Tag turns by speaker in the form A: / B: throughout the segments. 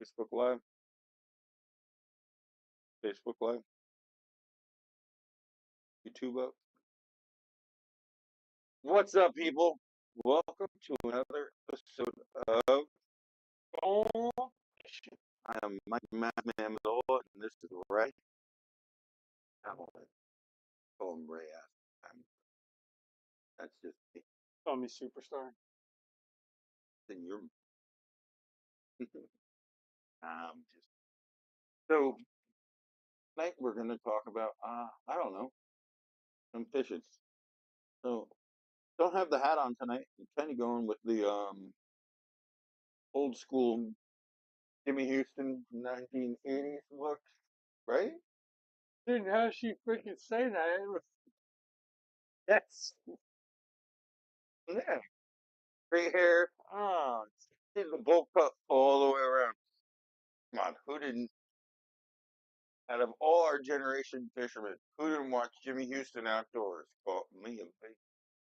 A: Facebook Live, Facebook Live, YouTube up. What's up, people? Welcome to another episode of Fishin. I am Mike Madman Mazzola, and this is Ray. I'm gonna call him Ray after time. That's just me.
B: Call me superstar.
A: Then you're. Just so tonight we're gonna talk about I don't know, some fishes. So don't have the hat on tonight. I'm kind of going with the old school Jimmy Houston 1980s look, right?
B: Dude, how does she freaking say that? It was,
A: Yes. Yeah. Great hair.
B: oh,
A: Did the bowl cut all the way around. Come on, who didn't? Out of all our generation fishermen, who didn't watch Jimmy Houston outdoors? Well, me and big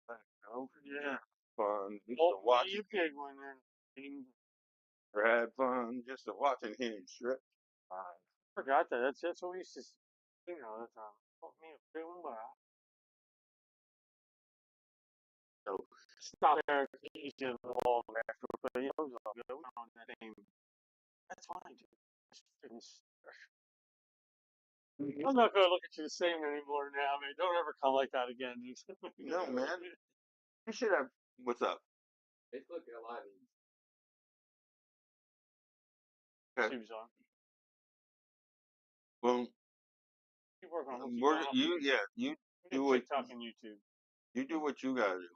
A: fan. Oh, yeah. Fun. Used to watch
B: you big one then.
A: or had fun just to watching him strip.
B: I forgot that. That's what we used to sing all the time. Oh, me a big one, but
A: So
B: stop there. He's just all after, but you know, it was all good. We're on that same. That's fine, dude. I'm not gonna look at you the same anymore now, man. Don't ever come like that again.
A: no man, you should have. What's up?
B: Facebook Live.
A: Okay.
B: She was on.
A: Well,
B: You work on what you
A: we're
B: got.
A: you yeah you
B: We
A: do
B: got
A: what
B: TikTok and YouTube.
A: you do what you gotta do.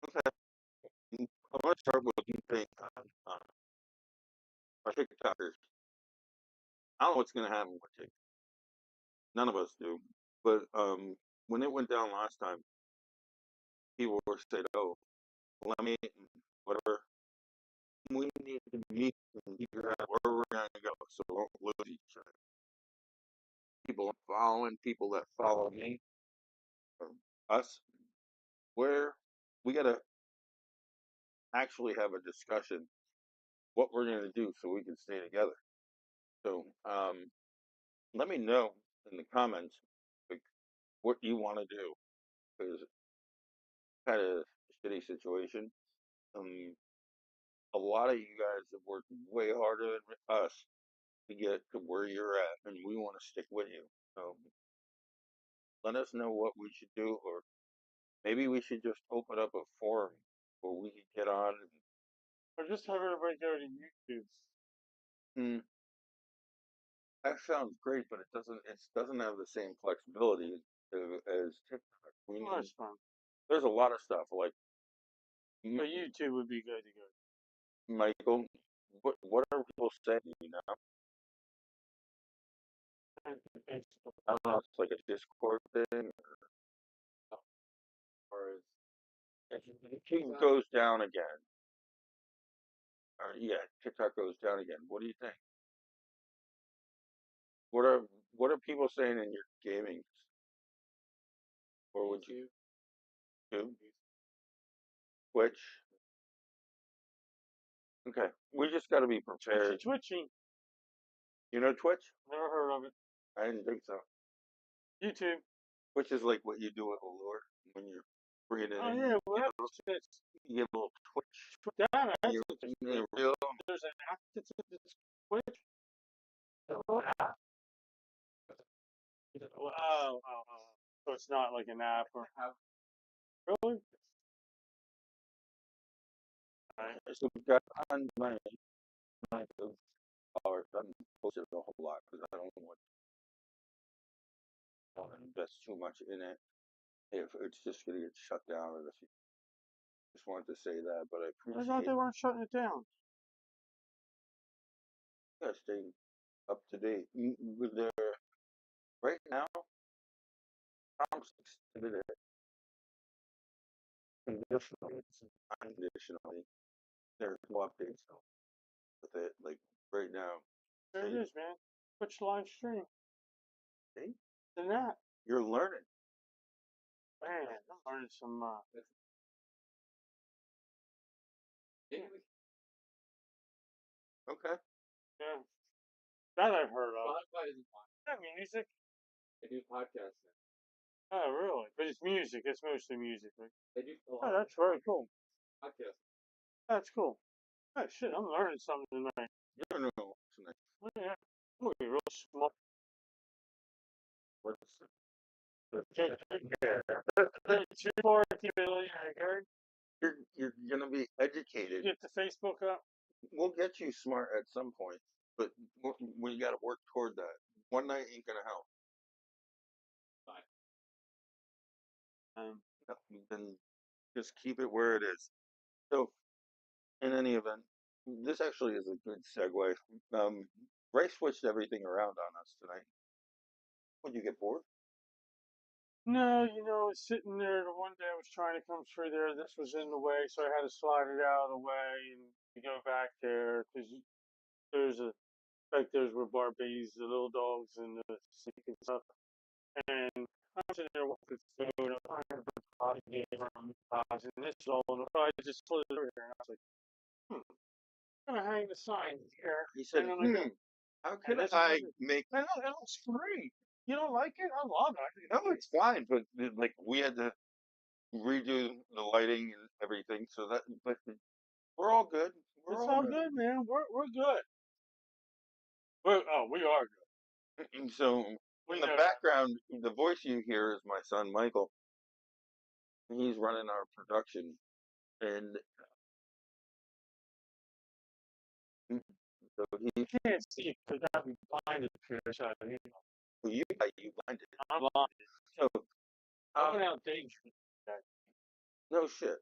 A: Okay. Let's start with what you think on our TikTokers. I don't know what's gonna happen with TikTok. None of us do. But when it went down last time, people were saying, "Oh, let me whatever." We need to meet and figure out where we're gonna go, so we won't lose each other. People are following people that follow me, us. Where we gotta actually have a discussion what we're gonna do so we can stay together. So let me know in the comments like, what you want to do because it's kind of a shitty situation. Um, a lot of you guys have worked way harder than us to get to where you're at, and we want to stick with you. So let us know what we should do, or maybe we should just open up a forum where we can get on.
B: Or just have everybody go to YouTube.
A: And, that sounds great, but it doesn't have the same flexibility as TikTok. We
B: Oh,
A: need
B: that's fun.
A: there's a lot of stuff like
B: But YouTube would be good to go.
A: Michael. What are people saying? You know, I don't know. It's like a Discord thing, or it goes down again. Or yeah, TikTok goes down again. What do you think? What are what are people saying in your gaming? Or would you do Twitch? Okay, we just got to be prepared.
B: It's twitching.
A: You know Twitch?
B: Never heard of it.
A: I didn't think so.
B: YouTube.
A: Which is like what you do with Allure when you're bringing it
B: Oh
A: in.
B: yeah, well that's
A: You get a little Twitch.
B: that. That's
A: You're,
B: what
A: you're real.
B: there's an app that's Twitch. Oh. So it's not like an app or really? Right.
A: So we got on my followers. I haven't posted a whole lot because I don't want to invest too much in it. If it's just gonna get shut down in the future. Just wanted to say that, but I
B: I thought
A: appreciate
B: they weren't shutting it down.
A: you guys staying up to date. With their right now, Trump's extended it conditionally, unconditionally. There's no updates with it. Like right now,
B: There it
A: see,
B: is, man. Twitch live stream.
A: see,
B: And that.
A: you're learning.
B: Man, I'm learning some Yeah, that I've heard of. Yeah, music.
C: They do podcasts now.
B: Oh, really? But it's music. It's mostly music. Right?
C: They do a
B: Oh,
C: lot of
B: that's very cool.
C: podcasts.
B: That's cool. Oh, shit, I'm learning something tonight.
A: You don't know tonight.
B: Oh, yeah. I'm gonna be real smart.
A: What's
B: Too far to keep it like,
A: you're gonna be educated.
B: get the Facebook up.
A: We'll get you smart at some point, but we got to work toward that. One night ain't gonna help.
B: Um,
A: Then just keep it where it is. So, in any event, this actually is a good segue. Ray switched everything around on us tonight. Would you get bored?
B: no, sitting there. The one day I was trying to come through there, this was in the way, so I had to slide it out of the way and go back there because there's a there's where Barbies, the little dogs, and the snake and stuff. And I'm sitting there with the food. I'm trying to body game and this is all. And I just slid it over here, and I was like, I'm gonna hang the sign here.
A: He said,
B: And then I go,
A: how
B: and
A: can
B: this is
A: I
B: what
A: make?
B: I know, it looks great. You don't like it? I love it.
A: No, it's fine, but like we had to redo the lighting and everything, so that. But we're all good. We're
B: It's
A: all
B: all
A: good.
B: good, man. We're good. We are good.
A: And so
B: We
A: in the
B: know that.
A: background, the voice you hear is my son Michael. He's running our production, and so he,
B: You can't see it because I'd be blinded to the shot.
A: well, you blinded.
B: I'm blinded.
A: So
B: I went out dating.
A: no shit.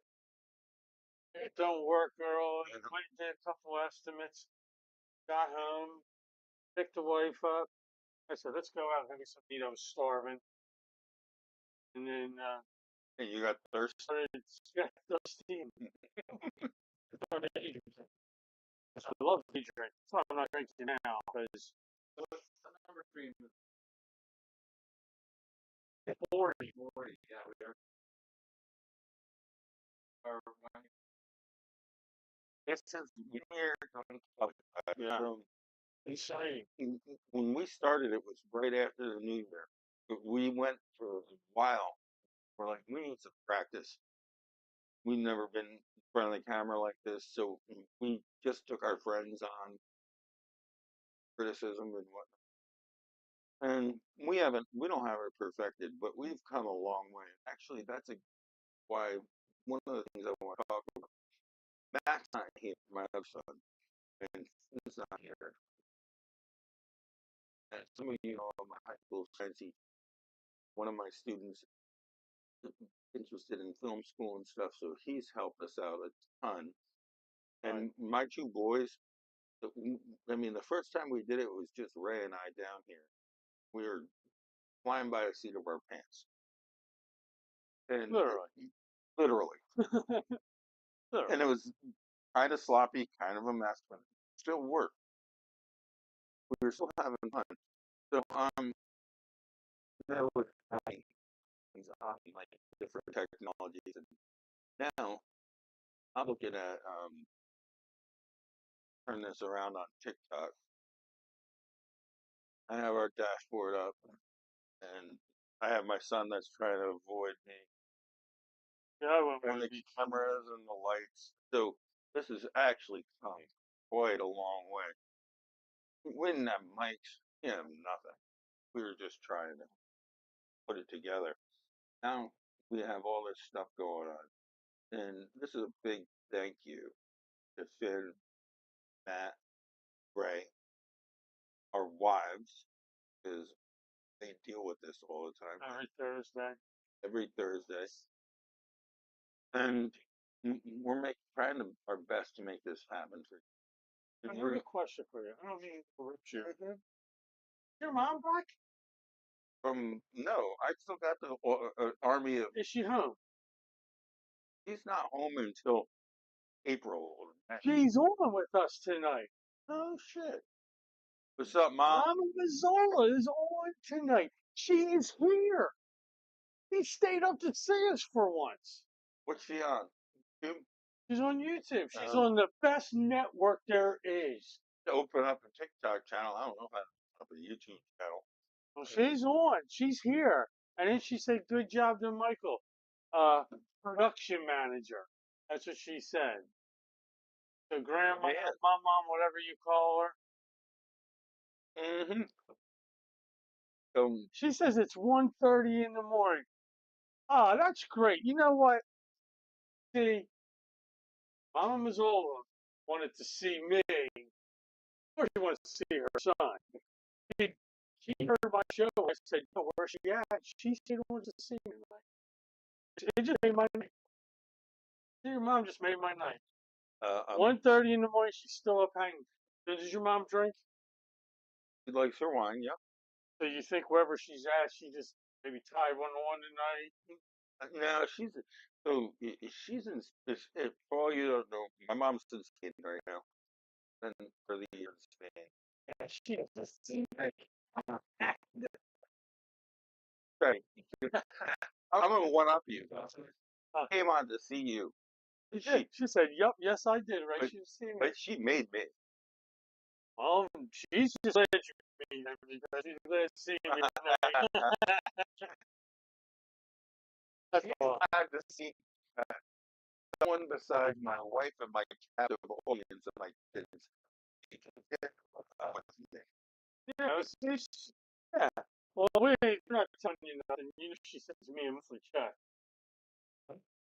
B: It don't work, girl. Went and did a couple estimates. Got home, picked the wife up. I said, let's go out and get something to eat. I was starving. And then
A: And you got thirst.
B: started got thirsty and started eating. I love to drink. That's why I'm not drinking now because
C: Number 3
B: it's 40.
C: 40. Yeah, we are.
A: It says year 2025.
B: Yeah.
A: So
B: Exciting.
A: when we started, it was right after the New Year. But we went for a while. We're like, we need some practice. We've never been in front of the camera like this, so we just took our friends on criticism and whatnot. And we don't have it perfected, but we've come a long way. Actually, that's why one of the things I want to talk about. Matt's not here, my other son, and he's not here. And some of you know my high school science teacher, one of my students interested in film school and stuff, so he's helped us out a ton. And my two boys, I mean, the first time we did it was just Ray and I down here. We were flying by the seat of our pants. And literally. And it was kind of sloppy, kind of a mess, but it still worked. We were still having fun. So that was things on like different technologies, and now I'm looking at turn this around on TikTok. I have our dashboard up, and I have my son that's trying to avoid me.
B: Yeah, well,
A: And the cameras and the lights. So this has actually come quite a long way. We didn't have mics, we didn't have nothing. We were just trying to put it together. Now we have all this stuff going on. And this is a big thank you to Finn, Matt, Ray, our wives, because they deal with this all the time.
B: every Thursday.
A: Every Thursday. And we're trying our best to make this happen for you.
B: I have a question for you. I don't mean to interrupt you. Your mom back?
A: No, I still got the army of.
B: Is she home?
A: He's not home until April.
B: She's on with us tonight.
A: Oh shit! What's up, Mom?
B: Mama Mazzola is on tonight. She is here. He stayed up to see us for once.
A: What's she on? YouTube?
B: She's on YouTube. She's on the best network there is.
A: to open up a TikTok channel. I don't know how to open up a YouTube channel.
B: Well, she's on. She's here. And then she said, "Good job to Michael, production manager." That's what she said. So grandma,
A: Man.
B: my mom, whatever you call her.
A: Mm-hmm. So
B: She says it's 1:30 in the morning. Oh, that's great. You know what? See, Mama Mazzola wanted to see me. Of course, she wants to see her son. She, she heard my show. I said, "No, where's she at?" She still wants to see me. It just made my night. Your mom just made my night.
A: um,
B: 1:30 in the morning, she's still up hanging. Does your mom drink?
A: she likes her wine, yeah.
B: So you think wherever she's at, she just maybe tied one on tonight?
A: No, she's in. For all you don't know, my mom's in Spain right now, and for the year in Spain.
B: Yeah, she just seems like
A: Right. I'm gonna one up you.
B: uh,
A: Came on to see you.
B: she did. She said, "Yup, yes, I did." Right?
A: But,
B: She was seeing me.
A: but she made me.
B: Well, she's just glad you meet her because she's glad to see me tonight. That's all.
A: Glad to see someone besides my wife and my captive audience and my kids.
B: Yeah, yeah. Well, we're not telling you nothing. You know, she sends me a monthly check.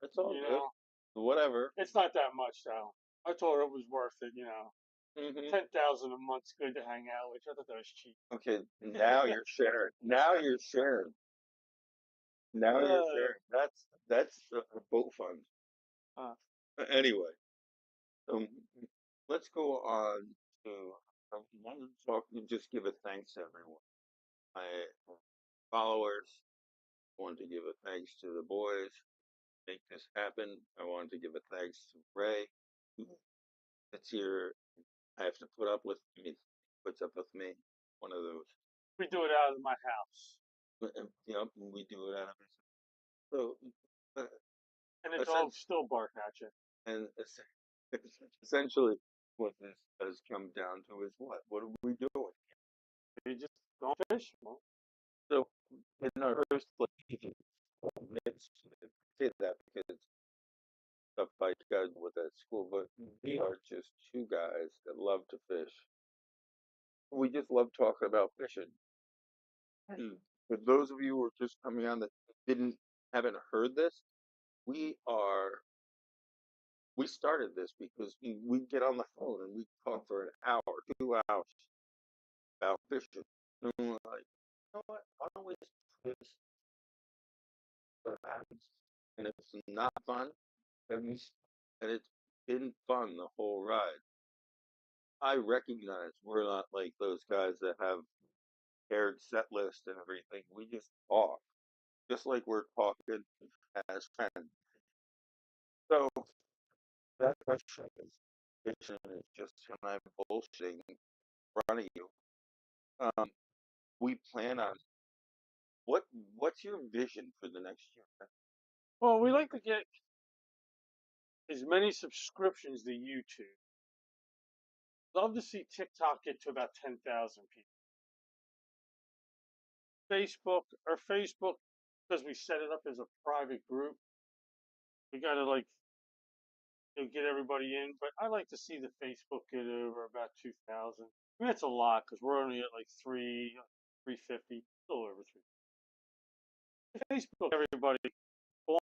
A: It's all
B: You
A: good.
B: know,
A: Whatever.
B: it's not that much though. I told her it was worth it. You know,
A: Hmm.
B: 10,000 a month's good to hang out with. I thought that was cheap.
A: Okay, now you're sharing. Now you're sharing. Now you're
B: Uh,
A: sharing. That's a boat fund.
B: uh,
A: Anyway, um, let's go on to. I wanted to talk. Just give a thanks to everyone. My followers. I wanted to give a thanks to the boys. Make this happen. I wanted to give a thanks to Ray. It's here. I have to put up with me. Puts up with me. One of those.
B: we do it out of my house,
A: Yep, we do it out of it. So, uh,
B: and the
A: essen-
B: dogs still bark at you.
A: and essentially, what this has come down to is what? What are we doing?
B: You just don't fish. Well,
A: So, in our first place, it's, say that because stuff I got with at school, but we are just two guys that love to fish. We just love talking about fishing. And for those of you who are just coming on that haven't heard this, we are we started this because we get on the phone and we talk for an hour, 2 hours about fishing. And we're like, you know what? Why don't we just do this? What happens? And if it's not fun, then and it's been fun the whole ride. I recognize we're not like those guys that have paired set list and everything. We just talk, just like we're talking as friends. So that question is, fishing is just when I'm bullshitting in front of you. Um, we plan on what? What's your vision for the next year?
B: well, we like to get as many subscriptions to YouTube. Love to see TikTok get to about 10,000 people. Facebook, because we set it up as a private group, we gotta like get everybody in. But I like to see the Facebook get over about 2,000. I mean, that's a lot because we're only at like 350, a little over 3. Facebook, everybody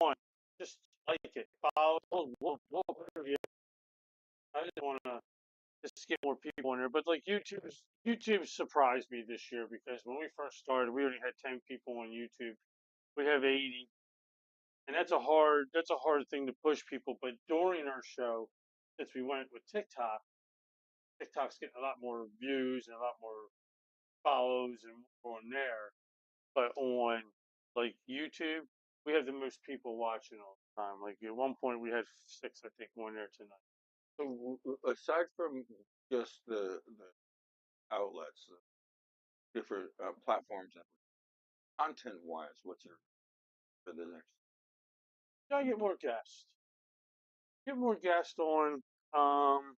B: on, just like it, follow. I just want to just get more people in there. But like YouTube surprised me this year because when we first started, we only had 10 people on YouTube. We have 80, and that's a hard thing to push people. But during our show, since we went with TikTok, TikTok's getting a lot more views and a lot more follows and more on there. But on like YouTube, we have the most people watching all the time. Like at one point, we had 6, I think, on there tonight.
A: So aside from just the outlets, the different platforms, content wise, what's your for the next?
B: Gotta get more guests. Get more guests on. Um,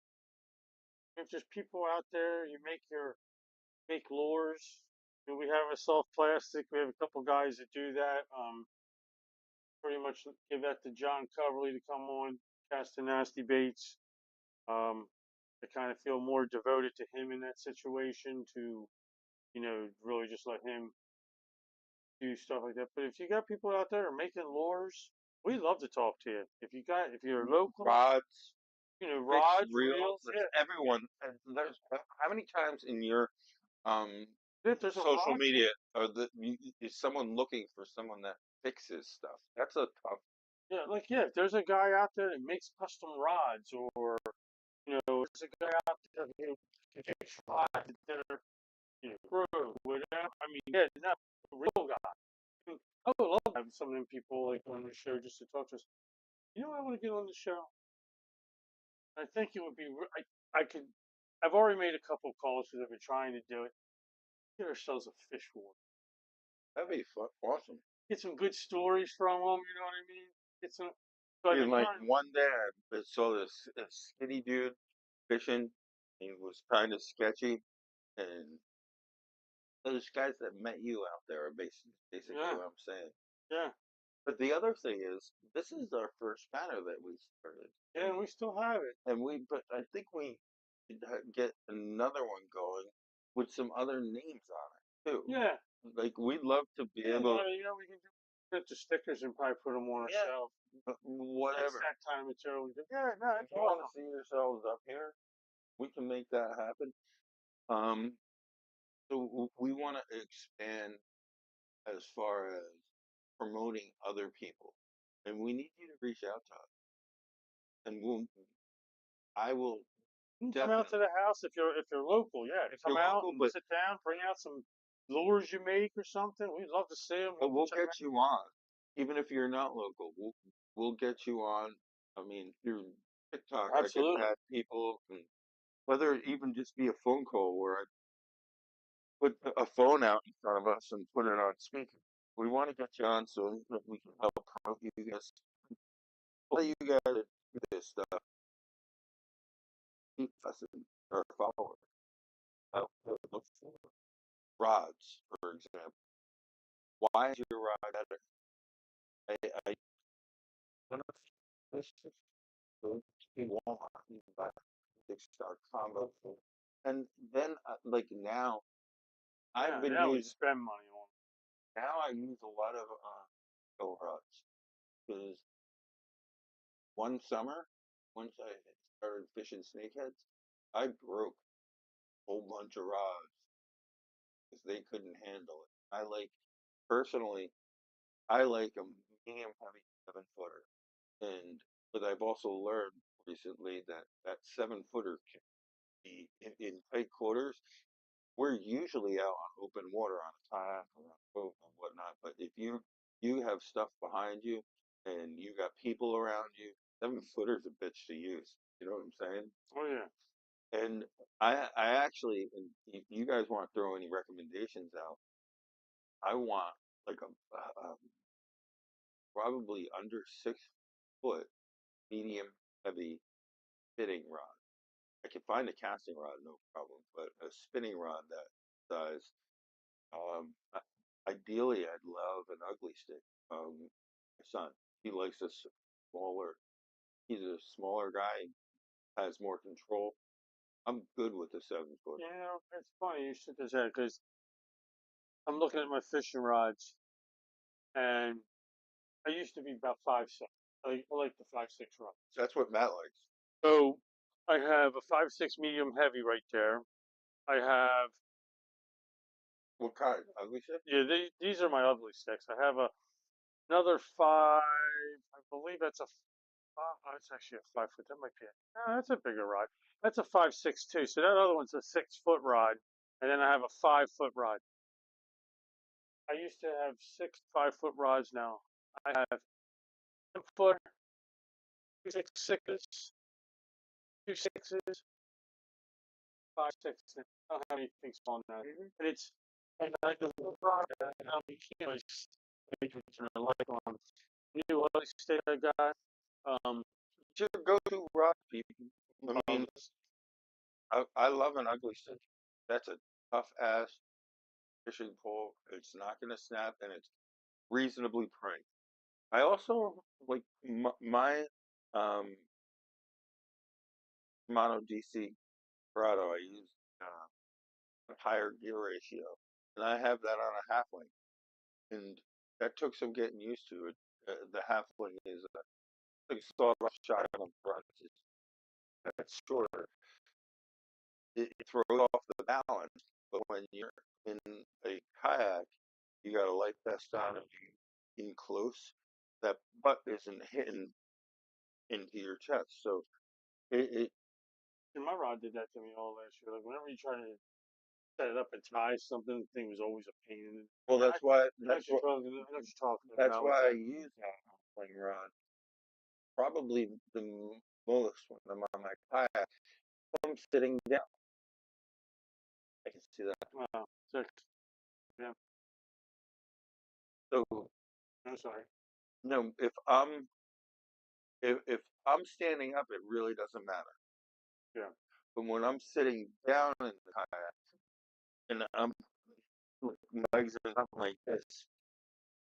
B: If there's people out there, you make lures. We have a soft plastic. We have a couple guys that do that. Pretty much give that to John Coverly to come on, cast the nasty baits. I kind of feel more devoted to him in that situation to, really just let him do stuff like that. But if you got people out there making lures, we love to talk to you. If you're local,
A: Rods, fish
B: rods,
A: reels,
B: reels,
A: there's everyone. And there's how many times in your
B: there's a
A: social
B: rod.
A: media is someone looking for someone that fixes stuff? That's a tough.
B: If there's a guy out there that makes custom rods, or there's a guy out there who makes rods that are, grow, whatever. I mean, yeah, not a real guy. I would love to have some of them people like on the show just to talk to us. I want to get on the show. I think it would be. I could. I've already made a couple calls because I've been trying to do it. Get ourselves a fish war.
A: That'd be fun, awesome.
B: Get some good stories from them. You know what I mean? Get some. So I've
A: And
B: been
A: like
B: trying.
A: one day I saw this skinny dude fishing. He was kind of sketchy, and those guys that met you out there are basically
B: Yeah,
A: what I'm saying.
B: yeah,
A: But the other thing is, this is our first banner that we started,
B: yeah. And we still have it.
A: but I think we should get another one going with some other names on it too.
B: Yeah,
A: Like we'd love to be
B: yeah.
A: able,
B: We can do print the stickers and probably put them on our
A: yeah,
B: shelf. That's
A: whatever.
B: that kind of material. Yeah, no,
A: If
B: that's
A: you want to
B: awesome.
A: see yourselves up here, we can make that happen. Um, so we want to expand as far as promoting other people, and we need you to reach out to us, and I will
B: You can come out to
A: definitely,
B: the house if you're local. Yeah,
A: if
B: come
A: you're
B: out
A: local,
B: and
A: but
B: sit down, bring out some lures you make or something. We'd love to see them. Love to
A: we'll
B: check 'em
A: get you on, even if you're not local. We'll get you on. I mean, through TikTok,
B: out.
A: I could
B: Absolutely.
A: add people, and whether it even just be a phone call where I put a phone out in front of us and put it on speaker. We want to get you on so that we can help promote you guys. Let you guys do this stuff. Keep us in our followers. Help look for rods, for example. Why is your rod better? I went up this go to Walmart and buy a big star combo, and then like now I've
B: Yeah,
A: been
B: now we
A: using
B: spend money on.
A: now I use a lot of go rods because one summer, once I started fishing snakeheads, I broke a whole bunch of rods because they couldn't handle it. Personally, I like a medium heavy 7 footer, and but I've also learned recently that that 7 footer can be in tight quarters. We're usually out on open water on a kayak or on a boat and whatnot, but if you have stuff behind you and you got people around you, 7 footer's a bitch to use. You know what I'm saying?
B: Oh yeah.
A: And I actually, and if you guys want to throw any recommendations out, I want like a probably under 6 foot medium heavy spinning rod. I can find a casting rod, no problem, but a spinning rod that size. Ideally, I'd love an ugly stick. My son, he likes smaller. He's a smaller guy, has more control. I'm good with the 7 footer.
B: It's funny you should this out because I'm looking at my fishing rods, and I used to be about 5'6". I like the 5'6" rod.
A: That's what Matt likes.
B: So I have a 5'6" medium heavy right there. I have
A: What kind? Ugly stick?
B: yeah. These are my ugly sticks. I have another five. I believe that's a. Oh, it's actually a 5 foot. That might be a. No, that's a bigger rod. That's a 5'6" too. So that other one's a 6 foot rod, and then I have a 5 foot rod. I used to have six 5 foot rods. Now I have 10 foot, 6 sixes, 2 6s, 5 6s. I don't have anything small now, and it's and I just rod and you can't really make it like on new ugly stick I got. Um,
A: What's your go-to rod, people? I mean, I love an ugly stick. That's a tough ass fishing pole. It's not gonna snap, and it's reasonably priced. I also like my um Mono DC Grotto. I use a higher gear ratio, and I have that on a halfling, and that took some getting used to. It the halfling is a sawed-off shotgun front. It's shorter. It throws off the balance, but when you're in a kayak, you got a light vest on and you in close. That butt isn't hitting into your chest, so it
B: And my rod did that to me all last year. Like whenever you try to set it up and tie something, the thing was always a pain in it.
A: well.
B: I, I know what you're talking
A: That's
B: about with
A: why I
B: that.
A: use that halfling rod. Probably the most when I'm on my kayak. I'm sitting down. I can see that.
B: Wow. So, yeah.
A: So
B: I'm sorry.
A: no, if I'm standing up, it really doesn't matter.
B: Yeah.
A: But when I'm sitting down in the kayak and I'm with legs and something like this,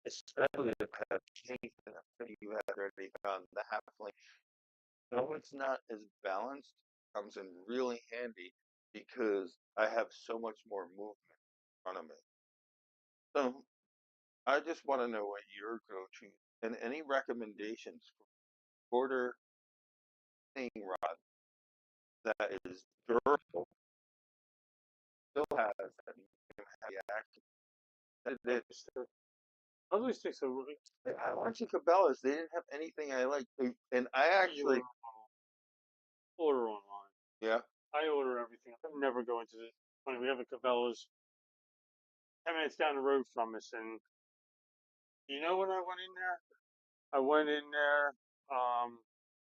A: especially if I have chains that you have already on the halfling, though it's not as balanced, comes in really handy because I have so much more movement in front of me. So I just want to know what your go-to and any recommendations for shorter thing rod that is durable, still has that medium heavy action. That it is.
B: Ugly sticks are really.
A: I went to Cabela's. They didn't have anything I liked, and I
B: You
A: actually,
B: order online.
A: yeah,
B: I order everything. I never go into the. Funny, we have a Cabela's 10 minutes down the road from us, and you know when I went in there? I went in there. Um,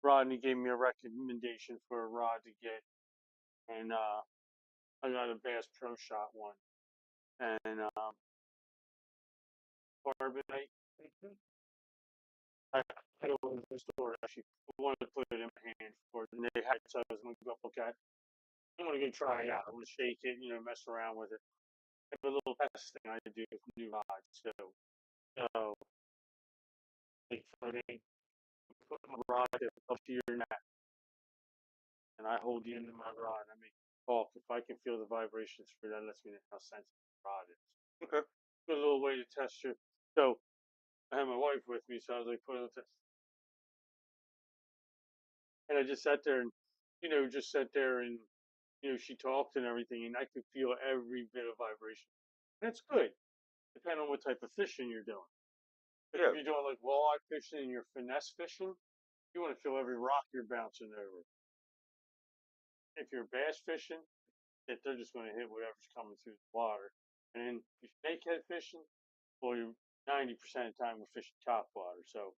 B: Rodney gave me a recommendation for a rod to get, and I got a Bass Pro Shot one, and carbonite. I go to the store actually. I wanted to put it in my hand for it, and they had it, so I was going to go up look at it. I'm going to go try it out. I'm going to shake it, mess around with it. I have a little test thing I do with new rods. So like for me, put my rod up to your neck, and I hold the end of my rod, and I make it talk. If I can feel the vibrations for that, lets me know how sensitive the rod is.
A: okay,
B: Good little way to test your. So I had my wife with me, so I was like, put it on test. And I just sat there and, just sat there and, she talked and everything, and I could feel every bit of vibration. And it's good, depending on what type of fishing you're doing. But
A: yeah,
B: if you're doing like walleye fishing and you're finesse fishing, you want to feel every rock you're bouncing over. If you're bass fishing, that they're just going to hit whatever's coming through the water. And then if snakehead fishing, well, you're 90% of the time we're fishing top water. So,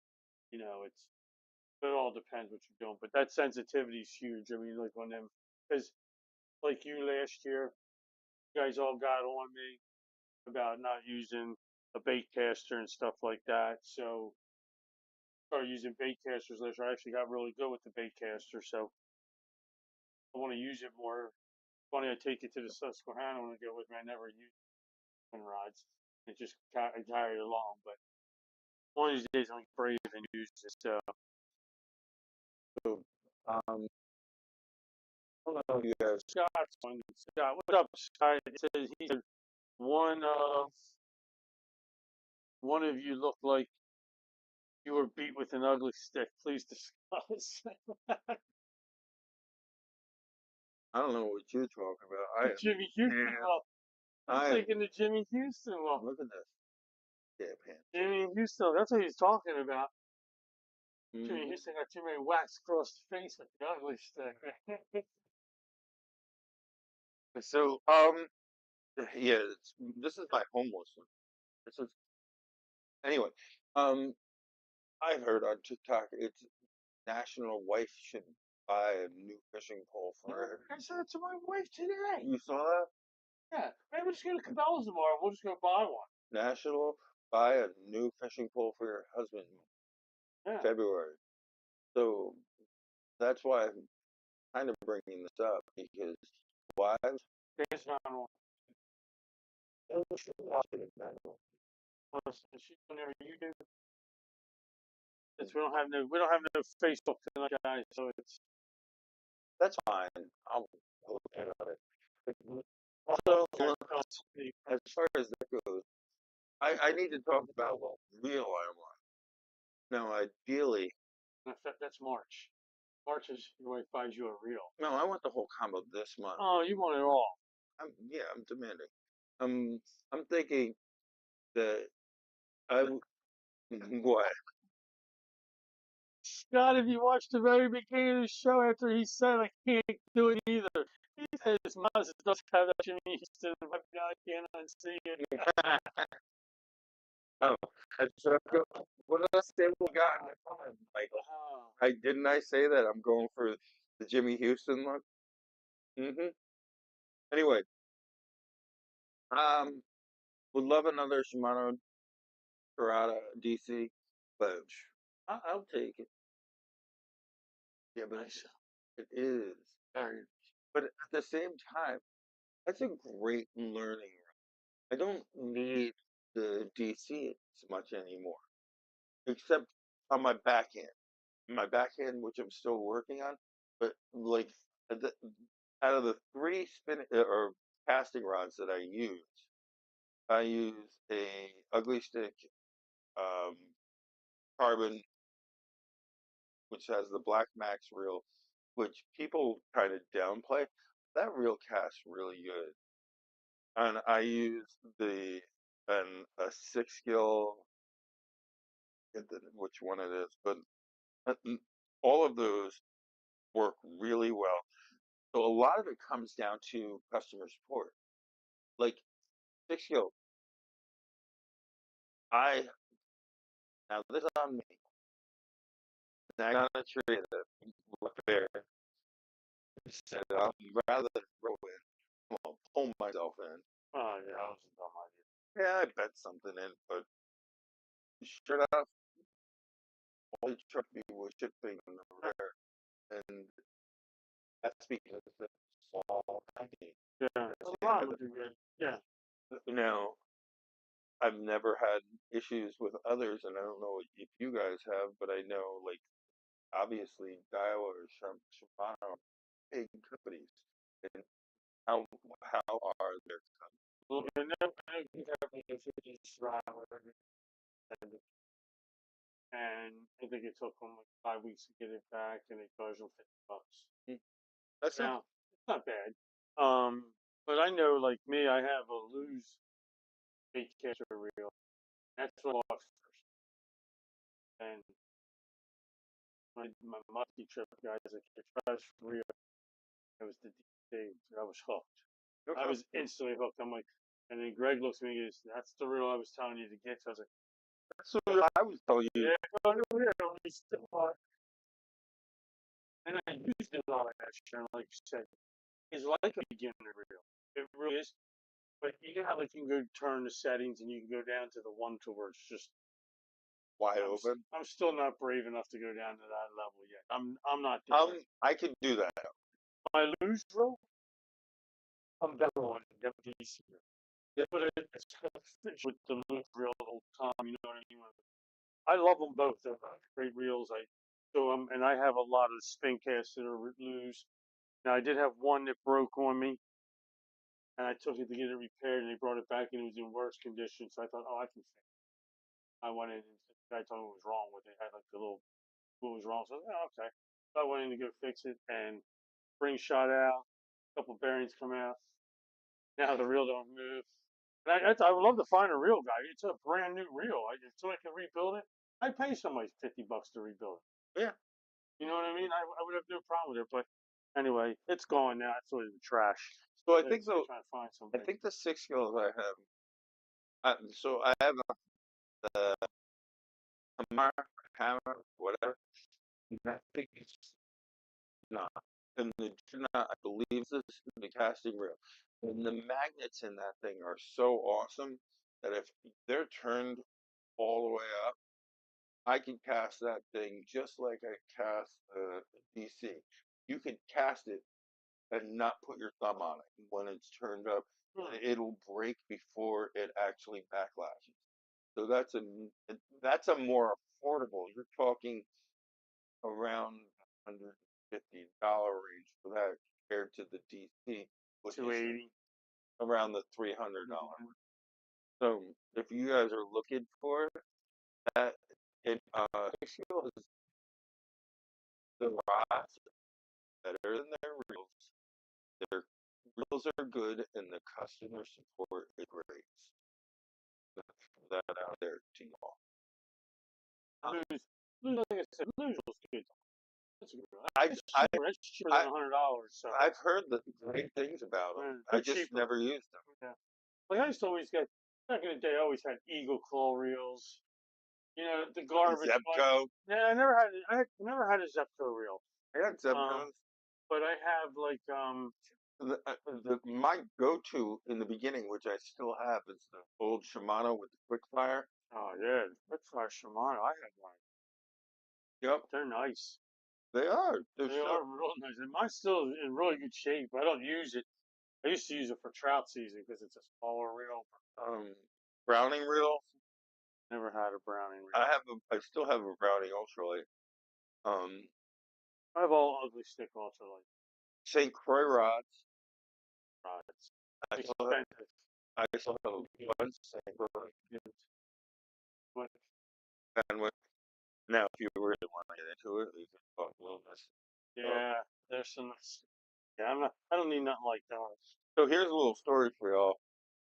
B: it all depends what you're doing. But that sensitivity is huge. I mean, like on them, because like you last year, you guys all got on me about not using a bait caster and stuff like that. So I started using bait casters last year. I actually got really good with the bait caster. So I want to use it more. Funny, I take it to the Susquehanna when I go with me. I never use twin rods. It just I carry it along. But one of these days I'm brave and use it. So
A: so I don't know if you guys.
B: Scott's on. Scott, what's up, Scott? It says he said one one of you look like you were beat with an ugly stick. Please discuss.
A: I don't know what you're talking about. I am.
B: Jimmy Houston.
A: Yeah,
B: Well, I'm
A: I am.
B: thinking the Jimmy Houston. Well,
A: Look at this. Yeah, pants.
B: Jimmy Houston. That's what he's talking about. Jimmy
A: Mm-hmm.
B: Houston got too many whacks across the face with the ugly stick.
A: So, yeah, this is my homeless one. This is anyway. Um, I've heard on TikTok it's National Wife should buy a new fishing pole for her.
B: I said it to my wife today.
A: You saw that?
B: Yeah, maybe we'll just go to Cabela's tomorrow. We'll just go buy one.
A: National buy a new fishing pole for your husband
B: Yeah.
A: February. So that's why. kind of bringing this up because wives,
B: It's not on. Listen, she whenever you do. It's, we don't have no Facebook tonight, guys, so it's
A: that's fine. I'll look at it. Also, as far as that goes, I need to talk about what real I want. Now, ideally,
B: that's March. March is your wife buys you a reel.
A: no, I want the whole combo this month.
B: Oh, you want it all.
A: I'm demanding. I'm thinking that I what?
B: God, if you watched the very beginning of the show after he said I can't do it either, he says Mazzola does have that Jimmy Houston, but I can't unsee it.
A: Oh, so what did I say we got in the time, Michael?
B: Oh,
A: I say that I'm going for the Jimmy Houston look? Anyway, would love another Shimano Karada DC, but I'll take it. Yeah, but
B: nice.
A: it is.
B: Very.
A: But at the same time, that's a great learning. I don't need the DC as much anymore, except on my backhand. My backhand, which I'm still working on, but like the, out of the three spin or casting rods that I use a ugly stick um, carbon, which has the Black Max reel, which people kind of downplay. That reel casts really good, and I use the and a six skill, which one it is, but uh, all of those work really well. So a lot of it comes down to customer support. Like six skill, I now this is on me. I got a tree that left there said I'd rather than throw in, I'm gonna pull myself in.
B: Oh, yeah, that was a dumb idea.
A: Yeah, I bet something in, but sure enough, all the truck people were shipping in the rear, and that's because it's a small company.
B: Yeah, a lot would do good. Yeah.
A: Now, I've never had issues with others, and I don't know if you guys have, but I know like obviously Daiwa or Shimano, big companies, and how are their companies?
B: Well, and then I think having a 50 rival, and I think it took them like 5 weeks to get it back, and it charged them $50.
A: That's not
B: Now, it's not bad. But I know, like me, I have a loose bait catcher reel. That's what I bought first. And my musky trip guys, I catch reel. It was the D. I was hooked. I
A: okay.
B: was instantly hooked. I'm like, and then Greg looks at me and goes, "That's the reel I was telling you to get." So I was like,
A: That's what I was telling you.
B: "Yeah, go to reel." We still bought, and I used it a lot actually. Like you said, it's like a beginner reel. It really is. But you know how like you can go turn the settings and you can go down to the one to where it's just
A: Wide open.
B: I'm still not brave enough to go down to that level yet. I'm not there.
A: I could do that.
B: My loose rope, I'm better on WDC. Yeah, but it's with the loose reel the whole time. You know what I mean? I love them both. They're great reels. I so and I have a lot of spin casts that are loose. Now I did have one that broke on me, and I took it to get it repaired, and they brought it back, and it was in worse condition. So I thought, oh, I can fix it. I went in, and the guy told me what was wrong with it. It had like the little what was wrong. So I was like, oh, okay. So I went in to go fix it, and spring shot out, a couple bearings come out. Now the reel don't move. And I would love to find a reel guy. It's a brand new reel. So I can rebuild it. I'd pay somebody $50 to rebuild it.
A: Yeah.
B: You know what I mean? I would have no problem with it. But anyway, it's gone now. It's sort of the trash.
A: So I
B: So
A: think
B: I'm trying to find
A: I
B: somebody.
A: think the six skills I have. So I have the hammer, hammer, whatever. I think it's not. And the not, I believe this is the casting reel. And the magnets in that thing are so awesome that if they're turned all the way up, I can cast that thing just like I cast DC. you can cast it and not put your thumb on it when it's turned up.
B: Hmm.
A: It'll break before it actually backlashes. So that's a more affordable. You're talking around $150 range for that compared to the DC, which is
B: 280.
A: around the $300. So if you guys are looking for it, that it Fishion is the rods are better than their reels. Their reels are good and the customer support is great. That out there to y'all.
B: Like I said, Lose was good. That's a good one.
A: I I
B: That's cheaper
A: I
B: than $100. So
A: I've heard the great things about them. I
B: they're
A: just
B: cheaper.
A: never used them.
B: Yeah. Like I used to always get back in the day. I always had Eagle Claw reels. You know the garbage one.
A: Zebco.
B: Yeah, I never had. Never had a Zepco reel.
A: I got Zebcos.
B: But I have like
A: My go-to in the beginning, which I still have, is the old Shimano with the quick fire.
B: Oh yeah, that's our Shimano. I have one.
A: Yep,
B: They're nice.
A: they are. They're
B: They
A: so
B: are real nice. And mine's still in really good shape. I don't use it. I used to use it for trout season because it's a smaller reel.
A: um Browning reels.
B: Never had a Browning reel.
A: I still have a Browning ultralight. Um,
B: I have all ugly stick ultralight
A: St. Croix rods.
B: rods.
A: I still have,
B: Expensive.
A: I still have one St. Croix.
B: But
A: And with, now, if you really want to get into it, you can talk a little bit.
B: yeah, there's some. Yeah, I'm not. I don't need nothing like that.
A: So here's a little story for y'all.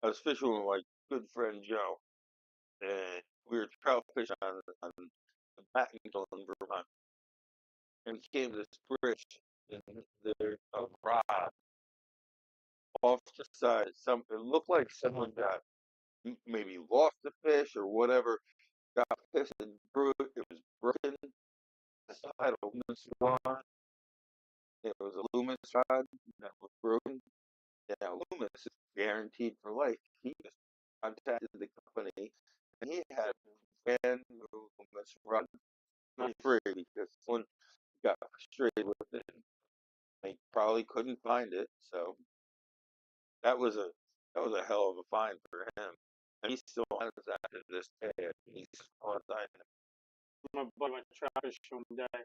A: I was fishing with my good friend Joe, and we were trout fishing on the Battington in Vermont. And we came to this bridge, and there's a rod off the side. It looked like someone got maybe lost the fish or whatever, got pissed and threw it. It was broken. The side of Loomis rod. It was a Loomis rod that was broken. Now Loomis is guaranteed for life. He just contacted the company and he had a brand new Loomis rod for
B: Nice.
A: free because someone got frustrated with it. They probably couldn't find it, so that was a hell of a find for him. And he still has that to this day. He's on
B: My buddy went trout fishing one day,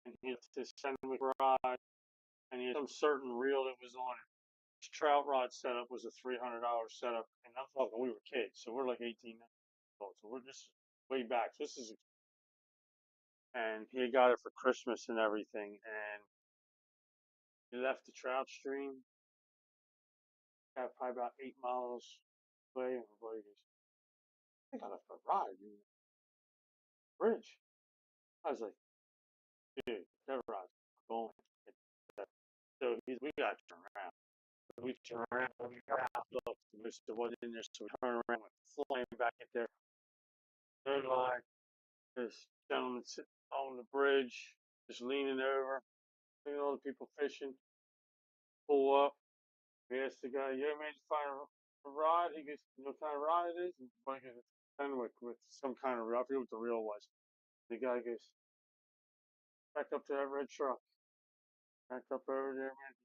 B: and he had this Fenwick rod, and he had some certain reel that was on it. His trout rod setup was a $300 setup, and I'm talking we were kids, so we're like 18 years old, so we're just way back. So this is, and he got it for Christmas and everything, and he left the trout stream, got probably about 8 miles away, and my buddy goes, "I think I left a rod in the bridge." I was like, "Dude, that rod's going." So we got to turn around. We turned around, we got out, looked, there wasn't in there, so we turned around, went flying back in there. They're like, this gentleman sitting on the bridge, just leaning over, seeing all the people fishing, pull up. We asked the guy, "Yeah, man, you find a rod?" He goes, "You know what kind of rod it is?" And the guy goes, Fenwick with some kind of rod. I forget what the reel was. The guy goes, "Back up to that red truck. Back up over there, man.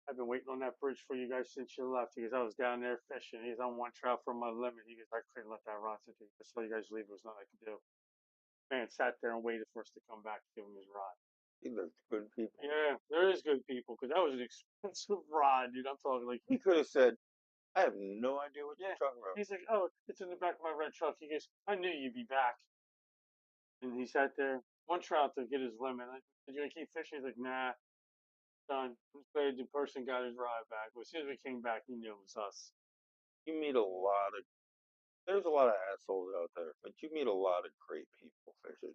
B: I've been waiting on that bridge for you guys since you left." He goes, "I was down there fishing." He's on one trout from my limit. He goes, "I couldn't let that rod sit there. I saw you guys leave. There was nothing I could do." Man sat there and waited for us to come back to give him his rod.
A: They're good people.
B: Yeah, there is good people because that was an expensive rod, dude. I'm talking like
A: He could have said, I have no idea what
B: yeah.
A: you're talking about.
B: He's like, "Oh, it's in the back of my red truck." He goes, "I knew you'd be back." And he sat there, one trout to get his limit. I said, "You gonna keep fishing?" He's like, "Nah, done." I'm glad the person got his rod back. But as soon as we came back, he knew it was us.
A: You meet there's a lot of assholes out there, but you meet a lot of great people fishing.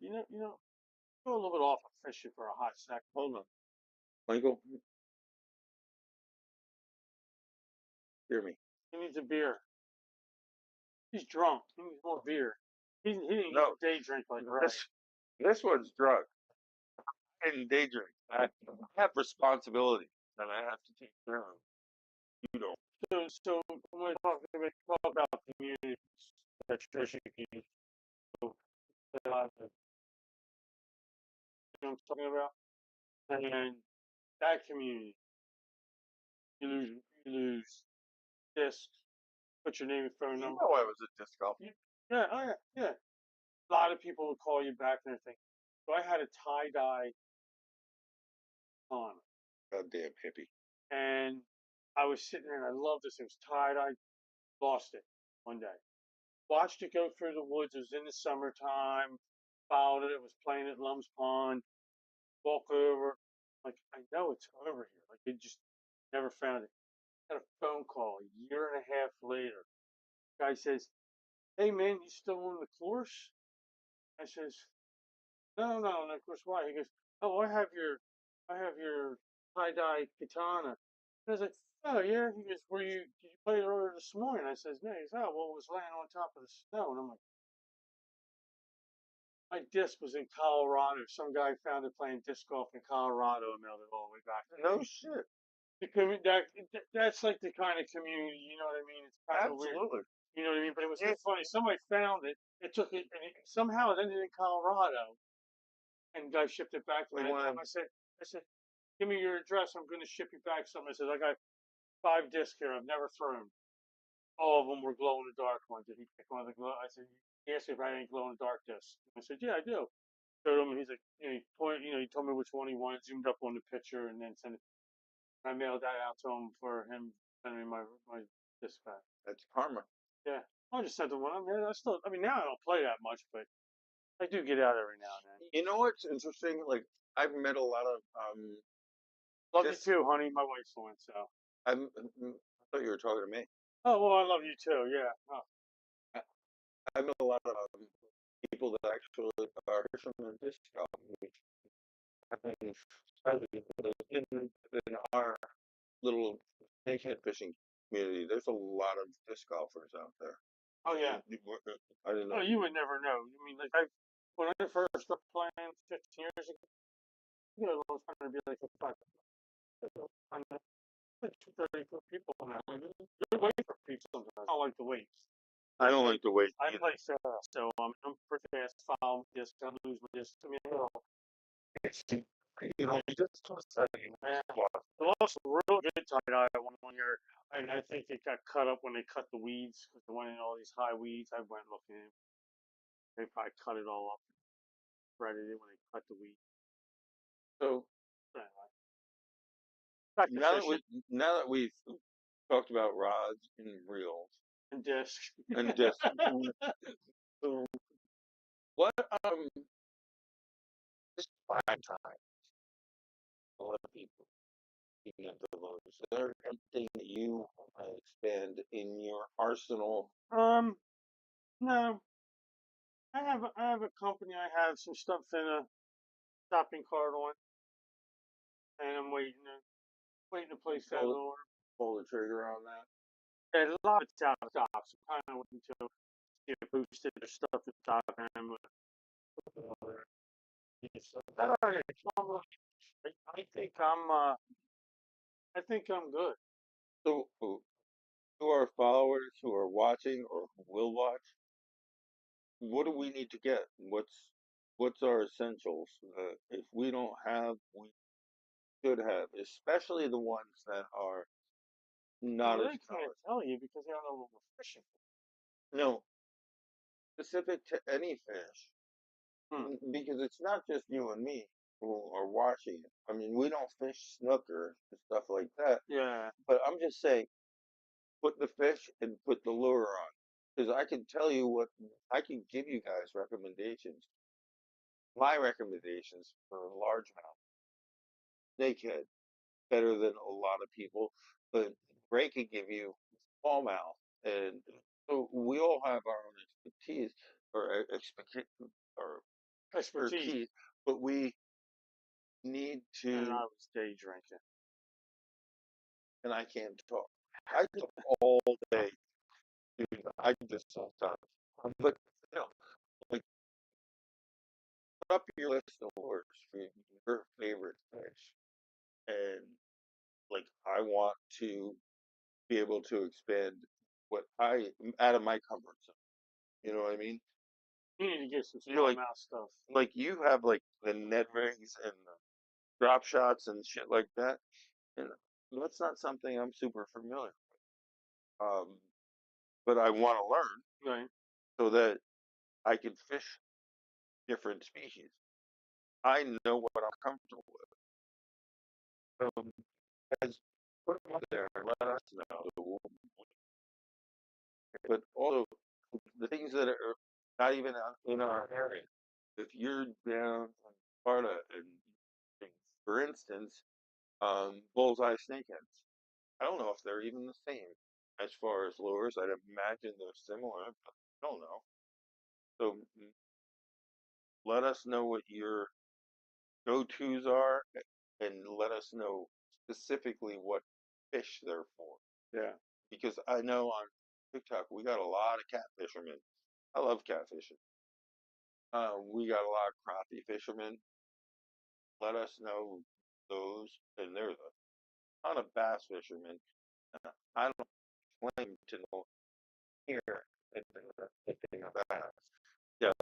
B: Go a little bit off of fishing for a hot second.
A: Hold on. Michael, hear me.
B: He needs a beer. He's drunk. He needs more beer. He didn't
A: No,
B: get day drink like Ray.
A: this one's drunk. I didn't day drink. I have responsibility that I have to take care of. You don't.
B: So when we talk about communities that fishing communities, so, you know what I'm talking about? And that community. You lose disc, put your name and phone
A: You
B: number.
A: know I was a disc golf.
B: Yeah, oh yeah, yeah. A lot of people would call you back and everything. So I had a tie dye on,
A: Goddamn hippie.
B: and I was sitting there and I loved this. It was tie dye. Lost it one day. Watched it go through the woods. It was in the summertime. Followed it. It was playing at Lum's Pond. Walk over. Like, I know it's over here. Like, it just never found it. Got a phone call a year and a half later. Guy says, "Hey man, you still on the course?" I says, "No, no, no, of course why?" He goes, "Oh, I have your tie dye katana." I was like, "Oh yeah." He goes, did you play it earlier this morning?" I says, "No." He goes, "Oh, well, it was laying on top of the snow." And I'm like, my disc was in Colorado. Some guy found it playing disc golf in Colorado and mailed it all the way back.
A: No shit.
B: That's like the kind of community, you know what I mean? It's kind of weird,
A: Absolutely.
B: you know what I mean? But it was
A: Yeah.
B: funny. Somebody found it. It took it, and somehow it ended in Colorado. And the guy shipped it back to me.
A: Like when
B: I said, "Give me your address. I'm going to ship you back something." I said, "I got 5 discs here. I've never thrown. All of them were glow in the dark ones." Did he pick one of the glow? I said, "He asked me if I had any glow in the dark discs." I said, "Yeah, I do." Showed him, and he's like, he told me which one he wanted, zoomed up on the picture, and then sent it. I mailed that out to him for him sending me my disc back.
A: that's karma.
B: Yeah, I just sent him one. I mean, now I don't play that much, but I do get out every now and then.
A: You know what's interesting? Like I've met a lot of
B: Love
A: just
B: you too, honey. My wife's the one, so.
A: I thought you were talking to me.
B: Oh well, I love you too. Yeah. Oh,
A: I, I met a lot of people that actually are fishermen disc golf. I mean, in our little snakehead fishing community, there's a lot of disc golfers out there.
B: oh yeah.
A: I didn't
B: Oh,
A: know.
B: you would never know. I mean, like when I first started playing 15 years ago, I was trying to be like a five. I'm like 234 people now. Good wait for people sometimes. I don't like to wait.
A: I don't like to wait
B: I
A: either.
B: play fast, so I'm pretty fast. Follow this, I lose my disc. I mean,
A: It's, you just
B: man, I lost a real good tie dye one year, and I think it got cut up when they cut the weeds because they went in all these high weeds. I went looking. They probably cut it all up, threaded it when they cut the weeds.
A: so
B: But anyway, back to
A: now that
B: fishing
A: we've talked about rods and reels
B: and disc.
A: and discs, so what just find time. A lot of people picking up the loads. Is there anything that you want to expand in your arsenal?
B: No, I have a company. I have some stuff in a shopping cart on, and I'm waiting to place that
A: Pull,
B: order.
A: pull the trigger on that.
B: And a lot of top stops. I'm kind of waiting to get boosted or stuff to top him. That I think I'm good.
A: So, to our followers who are watching or who will watch, what do we need to get? What's our essentials? If we don't have, we should have, especially the ones that are
B: I
A: not as
B: really can't
A: polished.
B: tell you because I don't know what we're fishing.
A: No, specific to any fish,
B: Hmm.
A: because it's not just you and me who are watching it. I mean, we don't fish snooker and stuff like that,
B: Yeah.
A: but I'm just saying, put the fish and put the lure on. Because I can tell you what I can give you guys recommendations. My recommendations for largemouth snakehead better than a lot of people, but Ray can give you smallmouth, and so we all have our own expertise or or
B: Expertise.
A: expertise, but we need
B: And
A: to.
B: I was day drinking.
A: And I can't talk. I talk all day. Dude, I just sometimes. But you know, like put up your list of words for your favorite fish, and like I want to be able to expand what I out of my comfort zone. You know what I mean?
B: You need to get some
A: You're
B: smallmouth stuff.
A: like you have like the Ned rings and drop shots and shit like that. And that's not something I'm super familiar with. But I want to learn
B: Right.
A: so that I can fish different species. I know what I'm comfortable with. Guys, put them up there and let us know. But also the things that are not even in our area. If you're down in Florida, and for instance, bullseye snakeheads, I don't know if they're even the same as far as lures. I'd imagine they're similar, but I don't know. So let us know what your go-tos are, and let us know specifically what fish they're for.
B: Yeah.
A: Because I know on TikTok we got a lot of cat fishermen. I love catfishing. We got a lot of crappie fishermen. Let us know those, and there's a ton of bass fishermen. I don't claim to know here anything about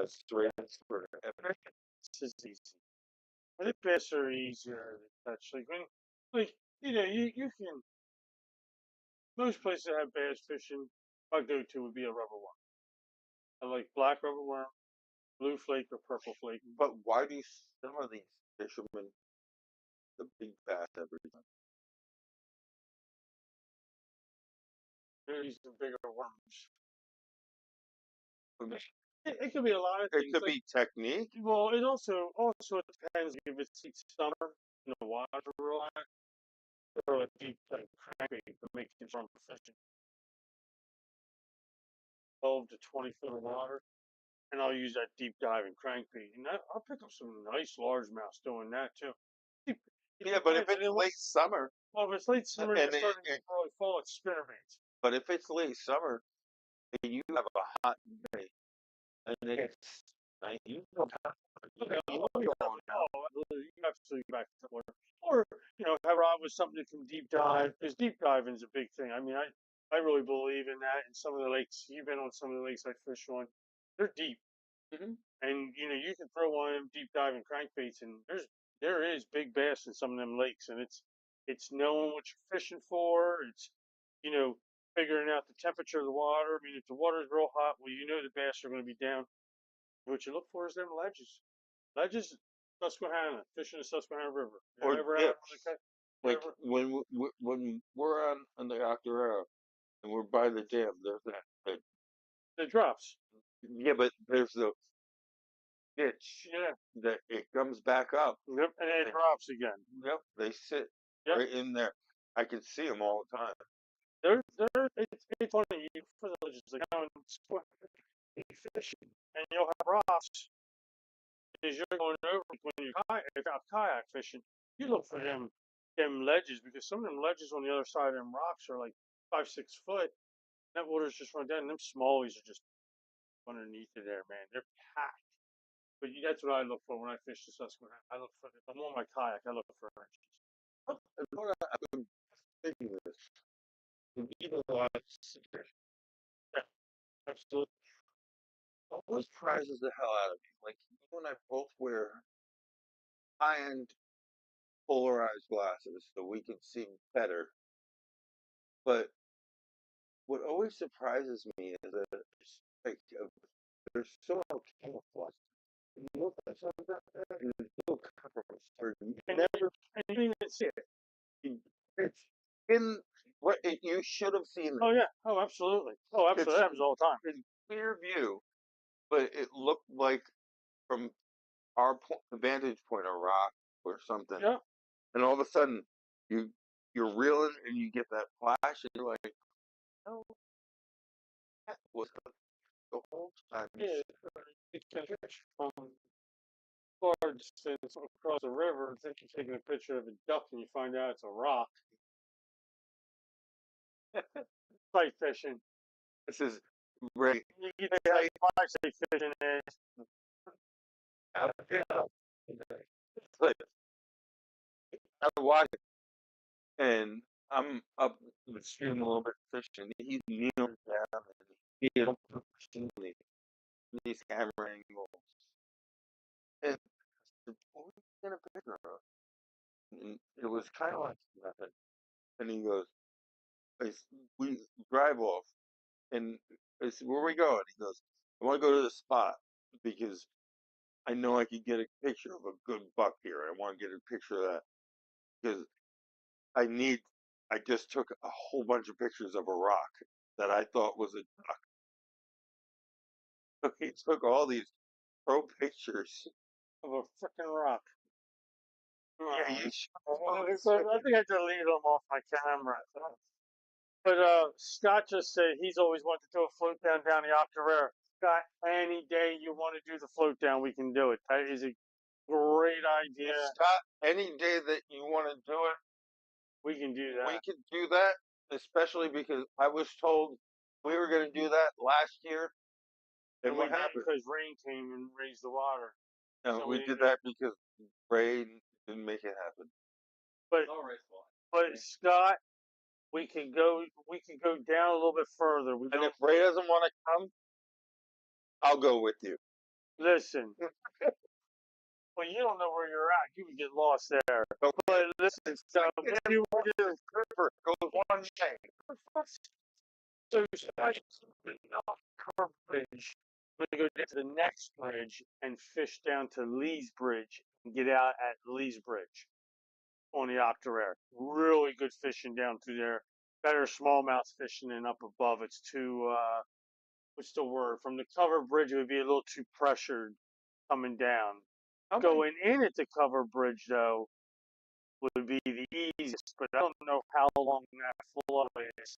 A: just transfer everything.
B: This is easy. I think bass are easier to catch. Like when, like you can most places that have bass fishing. My go-to would be a rubber worm. I like black rubber worm, blue flake, or purple flake.
A: But why do some of these fishermen the big bass every time?
B: They're using bigger worms.
A: I mean,
B: It could be a lot of
A: it
B: things.
A: could
B: Like,
A: be technique,
B: well, it also depends if it's heat summer and the water a lot, or a deep like crappie to make it from fishing 12 to 20 foot of water, and I'll use that deep diving crankbait, and I'll pick up some nice largemouths doing that too. It, it
A: yeah. But if
B: depends.
A: it's late summer,
B: Well, if it's late summer and
A: and
B: you're starting to early fall, it's spinnerbaits.
A: but if it's late summer and you have a hot day and it's you don't have you know you're on now.
B: Oh, you absolutely back to water. Or, have Rob with something that can deep dive, because deep diving is a big thing. I mean, I really believe in that. In some of the lakes, you've been on some of the lakes I fish on, they're deep.
A: Mm-hmm.
B: And, you can throw one of them deep diving crankbaits, and there is big bass in some of them lakes. And it's knowing what you're fishing for. It's, figuring out the temperature of the water. I mean, if the water's real hot, well, the bass are going to be down. What you look for is them ledges. Ledges, Susquehanna, fishing the Susquehanna River. You
A: Or
B: ever out on
A: dips.
B: the
A: Like
B: river?
A: when we're on the Octorara and we're by the dam, there's that.
B: The drops.
A: Yeah, but there's the ditch
B: Yeah.
A: that it comes back up.
B: Yep. And then it drops again.
A: Yep, they sit
B: Yep.
A: right in there. I can see them all the time.
B: It's funny. You for the ledges, like down fishing, and you'll have rocks as you're going over when you're kayak fishing. You look for them ledges, because some of them ledges on the other side of them rocks are like 5-6 foot. That water's just run down, and them smallies are just underneath it there, man. They're packed. But that's what I look for when I fish the Susquehanna. I look for, if I'm on my kayak, I look for edges.
A: And what I've been thinking this, would be the last
B: Yeah, absolutely.
A: always prizes the hell out of me. Like you and I both wear high-end polarized glasses so we can see better. But what always surprises me is that like they're so camouflaged. You look at something like that, and there's no coverage. Or you
B: And
A: never,
B: you didn't even see it.
A: it's in what you should have seen
B: Oh,
A: this.
B: yeah. Oh, absolutely. Oh, absolutely.
A: It's
B: That happens all the time.
A: in clear view, but it looked like from our vantage point a rock or something.
B: Yeah.
A: And all of a sudden, you you're reeling and you get that flash, and you're like, "Oh, that was the whole time."
B: Yeah. You can fish from far distance across a river and think you're taking a picture of a duck, and you find out it's a rock. Sight fishing.
A: This is great.
B: You get to how you sight fishing is.
A: Yeah. It's like I watch it, and I'm up the stream a little bit fishing. He's kneeling down, and he's pushing these camera angles. And what are you gonna pick her up? and it was kind of like nothing. And he goes, we drive off, and I said, where are we going? He goes, I want to go to the spot because I know I could get a picture of a good buck here. I want to get a picture of that because I need. I just took a whole bunch of pictures of a rock that I thought was a duck. He took all these pro pictures.
B: Of a freaking rock.
A: Yeah,
B: Oh,
A: you should.
B: I think I deleted them off my camera. But Scott just said he's always wanted to do a float down the Octorara. Scott, any day you want to do the float down, we can do it. That is a great idea.
A: Scott, any day that you want to do it,
B: We can do that.
A: we can do that. Especially because I was told we were going to do that last year, and what happened?
B: Because rain came and raised the water.
A: No,
B: So
A: we
B: we
A: did that because Ray didn't make it happen.
B: But
C: It's all Ray's fault.
B: but Scott, we can go down a little bit further. We
A: And
B: don't
A: if Ray doesn't want to come, I'll go with you.
B: listen. Well, you don't know where you're at. You would get lost there.
A: Okay.
B: But listen, so what do you want to do?
A: River goes one way.
B: So Curve Bridge. We're going to go down to the next bridge and fish down to Lee's Bridge and get out at Lee's Bridge on the Octorara. Really good fishing down through there. Better smallmouth fishing than up above. It's too what's the word? From the covered bridge, it would be a little too pressured coming down.
A: Okay.
B: Going in at the covered bridge, though, would be the easiest, but I don't know how long that flow is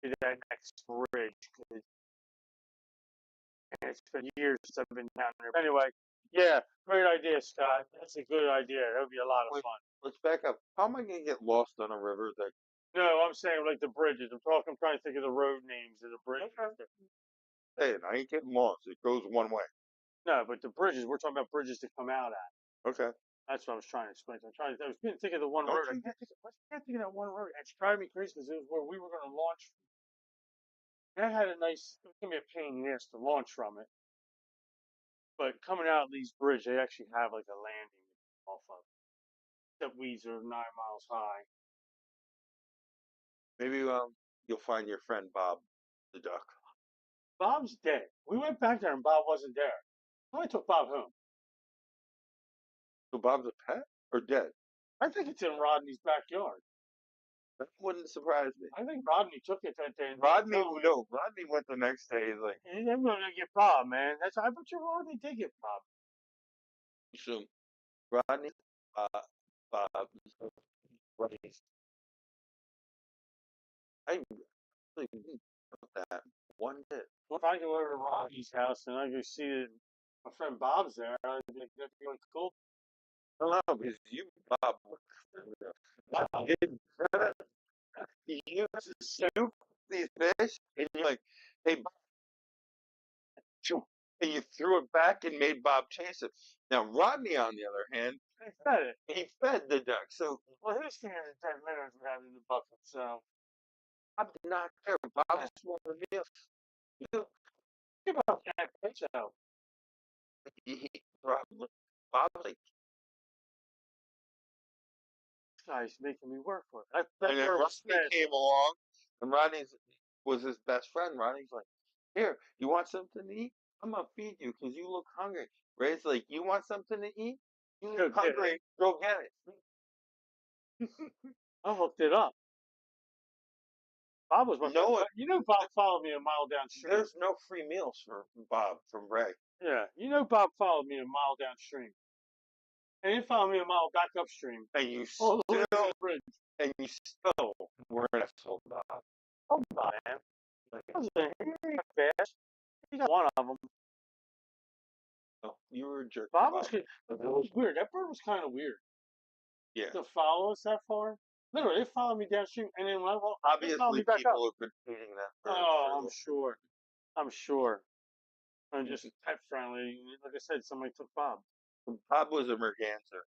B: to that next bridge. And it's been years since I've been down there. But anyway, yeah, great idea, Scott. That's a good idea. That would be a lot of fun.
A: Let's back up. How am I going to get lost on a river that?
B: No, I'm saying like the bridges. I'm trying to think of the road names of the bridges.
A: Hey, I ain't getting lost. It goes one way.
B: No, but the bridges. We're talking about bridges to come out at.
A: Okay.
B: That's what I was trying to explain. I was thinking of the one road. I can't think of that one road. It's driving me crazy because it was where we were going to launch. And I had a nice. It was going to be a pain in the ass to launch from it. But coming out of Lee's Bridge, they actually have like a landing off of. That weeds are 9 miles high.
A: Maybe you'll find your friend Bob, the duck.
B: Bob's dead. We went back there and Bob wasn't there. I took Bob home.
A: So Bob's a pet or dead?
B: I think it's in Rodney's backyard.
A: That wouldn't surprise me.
B: I think Rodney took it that day.
A: Rodney went the next day. He's like,
B: I'm going to get Bob, man. I bet you Rodney did get Bob.
A: so Rodney, Bob, Rodney. I really didn't know that one bit.
B: Well, if I go over to Rodney's house and I go see that my friend Bob's there, I'd be like, that'd be really cool.
A: I don't know because you, Bob, you scoop these fish and you're like, hey, Bob, shoo, and you threw it back and made Bob chase it. Now Rodney, on the other hand,
B: I fed it.
A: he fed the duck. So
B: Well, he was thinking the 10 minutes we had in the bucket, so.
A: Bob did not care. Bob just wanted a meal. You,
B: Think about that fish out.
A: Bob's like,
B: This guy's making me work for it. That
A: and then
B: bird was
A: Rodney
B: fed.
A: came along, and Rodney was his best friend. Rodney's like, here, you want something to eat? I'm gonna feed you because you look hungry. Ray's like, you want something to eat? You look
B: Go get
A: hungry. Go get it.
B: I looked it up. Bob was my
A: No,
B: friend. You know Bob followed me a mile downstream.
A: there's no free meals for Bob from Ray.
B: Yeah, you know Bob followed me a mile downstream. And he followed me a mile back upstream.
A: And you
B: Oh,
A: still,
B: look at the bridge.
A: and you still were an asshole, Bob.
B: Oh, man. He got fast. He got one of them.
A: No, you were a jerk.
B: Bob was good. That was weird. That bird was kind of weird.
A: Yeah.
B: To follow us that far. Literally, they followed me downstream, and then when I walked, they followed
A: Obviously,
B: me back up.
A: people have been feeding that bird.
B: Oh, I'm sure. I'm sure. I'm just pet friendly. Like I said, somebody took Bob.
A: Bob was a merganser.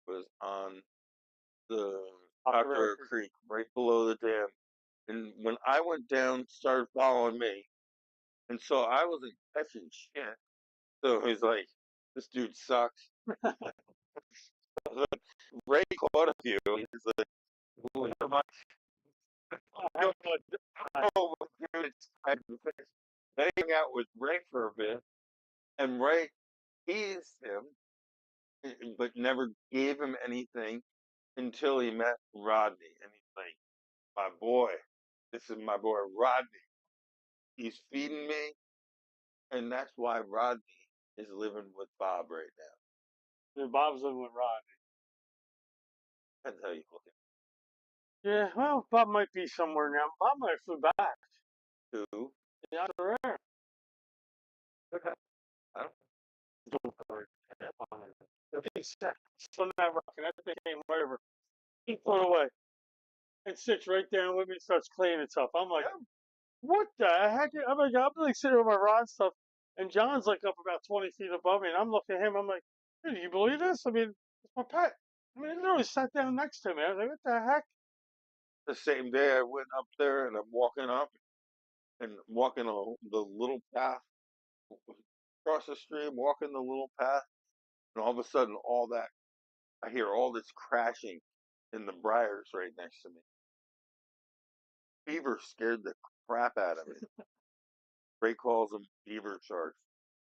A: Was on the
B: Octorara
A: Octorara Creek, right below the dam. And when I went down, started following me, and so I wasn't catching shit. So he's like, "This dude sucks." Ray caught a few. He's like, "Ooh, how much?"
B: I
A: Oh, dude, it's time to fix. They hang out with Ray for a bit, and Ray teased him, but never gave him anything until he met Rodney, and he's like, "My boy, this is my boy Rodney. He's feeding me, and that's why Rodney is living with Bob right now."
B: Bob's living with Rodney.
A: That's how you look
B: Yeah, well, Bob might be somewhere now. Bob might have flew back.
A: at it. Too.
B: He's out there.
A: Okay. I don't
B: He's on that rock, and that thing came right over. He put away. It sits right down with me and starts cleaning itself. I'm like,
A: Yeah.
B: what the heck? I'm like sitting with my rod and stuff, and John's like up about 20 feet above me, and I'm looking at him. I'm like, dude, do you believe this? I mean, it's my pet. I mean, he literally sat down next to me. I was like, what the heck?
A: The same day I went up there and I'm walking up and walking the little path across the stream, walking the little path, and all of a sudden, I hear all this crashing in the briars right next to me. Beaver scared the crap out of me. Ray calls them beaver sharks.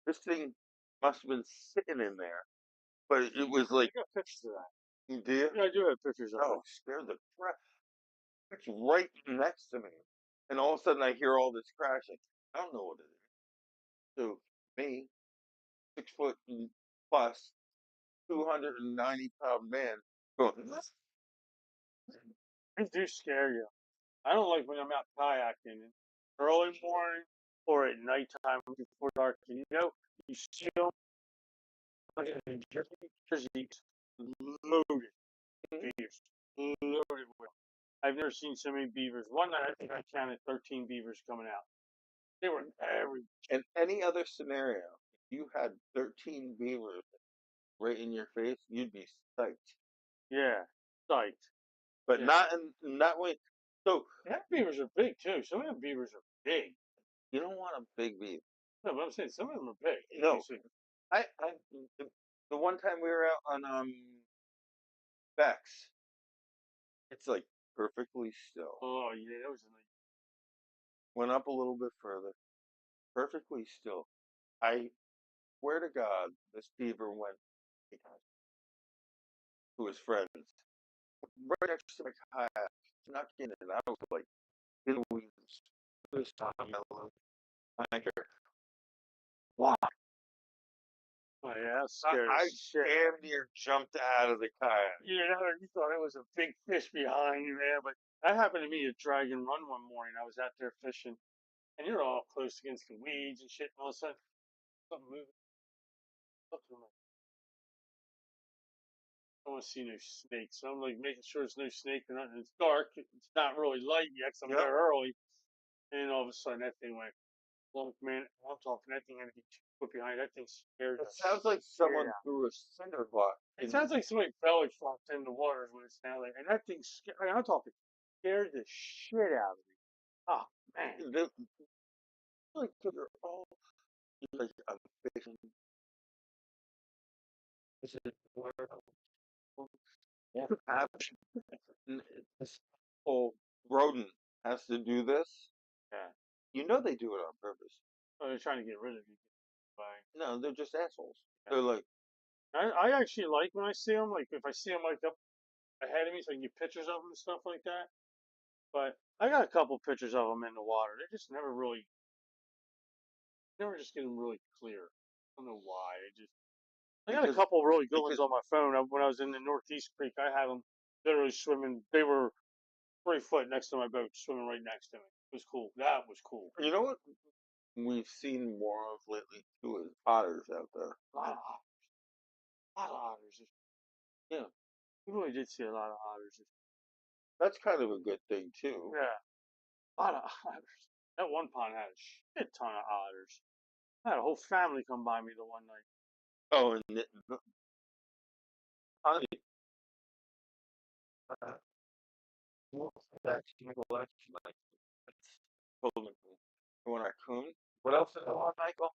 A: This thing must have been sitting in there, but it was like,
B: I got pictures of that.
A: you did?
B: Yeah, I do have pictures of
A: Oh,
B: it.
A: scared the crap. It's right next to me. And all of a sudden I hear all this crashing. I don't know what it is. So me, 6 foot plus, 290-pound man going,
B: They do scare you. I don't like when I'm out kayaking early morning or at nighttime before dark. You know, you see them because he's loaded beavers, loaded with. I've never seen so many beavers. One night I think I counted 13 beavers coming out. They were every.
A: in any other scenario, if you had 13 beavers right in your face, you'd be psyched.
B: Yeah, psyched.
A: But
B: Yeah.
A: not in that way. So
B: And that beavers are big too. Some of them beavers are big.
A: you don't want a big beaver.
B: No, but I'm saying some of them are big.
A: No, I the one time we were out on Bex, it's like perfectly still.
B: Oh yeah, that was a nice.
A: Went up a little bit further, perfectly still. I swear to God, this beaver went to his friends right next to my kayak, not getting it. I was like, in the weeds. This time, I hear, wow.
B: Oh yeah, that scared
A: I
B: the shit.
A: damn near jumped out of the kayak.
B: You know, you thought it was a big fish behind you there, but that happened to me at Dragon Run one morning. I was out there fishing, and you're all close against the weeds and shit, and all of a sudden, something moving. Something like, I don't want to see no snakes. So I'm like making sure there's no snake or nothing. It's dark. It's not really light yet 'cause I'm
A: Yep.
B: there early. And all of a sudden, that thing went, well, man, I'm talking, that thing had to be 2 foot behind. That thing scared
A: It
B: the
A: sounds like
B: shit
A: someone
B: out.
A: threw a cinder block.
B: It sounds like somebody belly flopped in the waters when it's down there. And that thing scared, I'm talking, scared the shit out of me. Oh, man.
A: They, like they're all like I'm fishing. This is where this whole rodent has to do this.
B: Yeah.
A: You know they do it on purpose.
B: Oh, they're trying to get rid of you. Bye.
A: No, they're just assholes.
B: Yeah.
A: They're like,
B: I actually like when I see them. Like, if I see them, like, up ahead of me, so I can get pictures of them and stuff like that. But I got a couple pictures of them in the water. They just never just get them really clear. I don't know why. I got a
A: because
B: couple really good ones on my phone. When I was in the Northeast Creek, I had them literally swimming. They were 3 foot next to my boat, swimming right next to me. It was cool. That was cool.
A: you know what we've seen more of lately too is otters out there.
B: A lot of otters. A lot of otters.
A: Yeah,
B: We really did see a lot of otters.
A: that's kind of a good thing too.
B: Yeah, a lot of otters. That one pond had a shit ton of otters. I had a whole family come by me the one night.
A: Oh, and honey, that's like when I coon. What else did I want, Michael?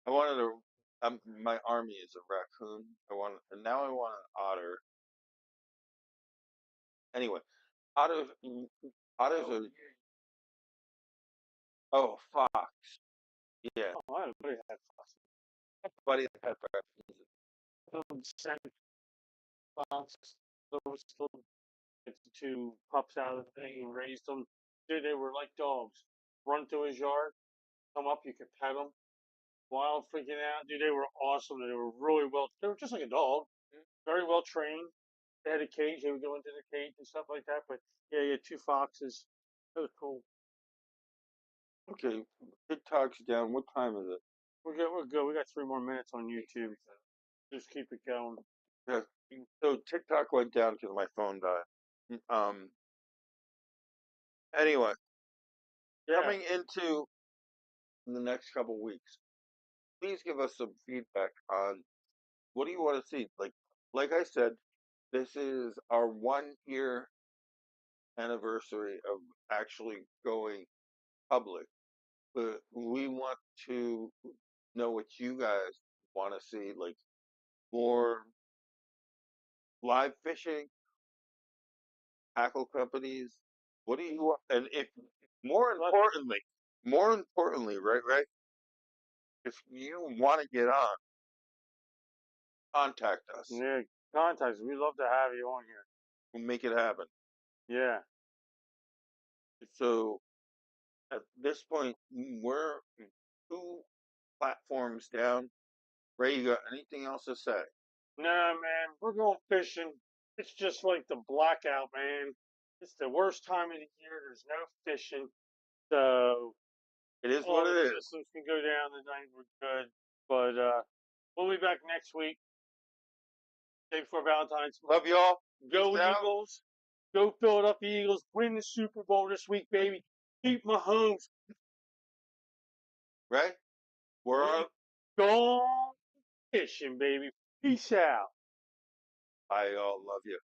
A: I wanted to my army is a raccoon. And now I want an otter. Anyway, otters, otters
C: Oh,
A: are, oh, fox. Yeah,
B: Oh, I don't had
A: buddy, that raccoons.
B: sent fox. Those little get the two pups out of the thing and raised them. Dude, they were like dogs. Run through his yard, come up, you could pet them. Wild freaking out, dude. They were awesome. They were really well. They were just like a dog, very well trained. They had a cage. They would go into the cage and stuff like that. But yeah, you had two foxes. That was cool.
A: Okay, TikTok's down. What time is it?
B: We're good. We're good. We got 3 more minutes on YouTube. Just keep it going.
A: Yeah. So TikTok went down because my phone died. Anyway,
B: Yeah.
A: coming into the next couple weeks, please give us some feedback on what do you want to see. Like I said, this is our 1 year anniversary of actually going public. But we want to know what you guys want to see, like more live fishing, tackle companies. What do you want? And if more importantly, right? If you want to get on, contact us.
B: Yeah. Contact us. We'd love to have you on here.
A: We'll make it happen.
B: Yeah.
A: So at this point, we're 2 platforms down. Ray, you got anything else to say?
B: Nah, man. We're going fishing. It's just like the blackout, man. It's the worst time of the year. There's no fishing. So
A: It is
B: all
A: what
B: the
A: it is.
B: systems can go down tonight. We're good. But we'll be back next week, day before Valentine's.
A: Love y'all.
B: Go
A: Peace out.
B: Eagles. Go Philadelphia Eagles. Win the Super Bowl this week, baby. Keep Mahomes.
A: Right? We're
B: We
A: on.
B: go fishing, baby. Peace out.
A: I all love you.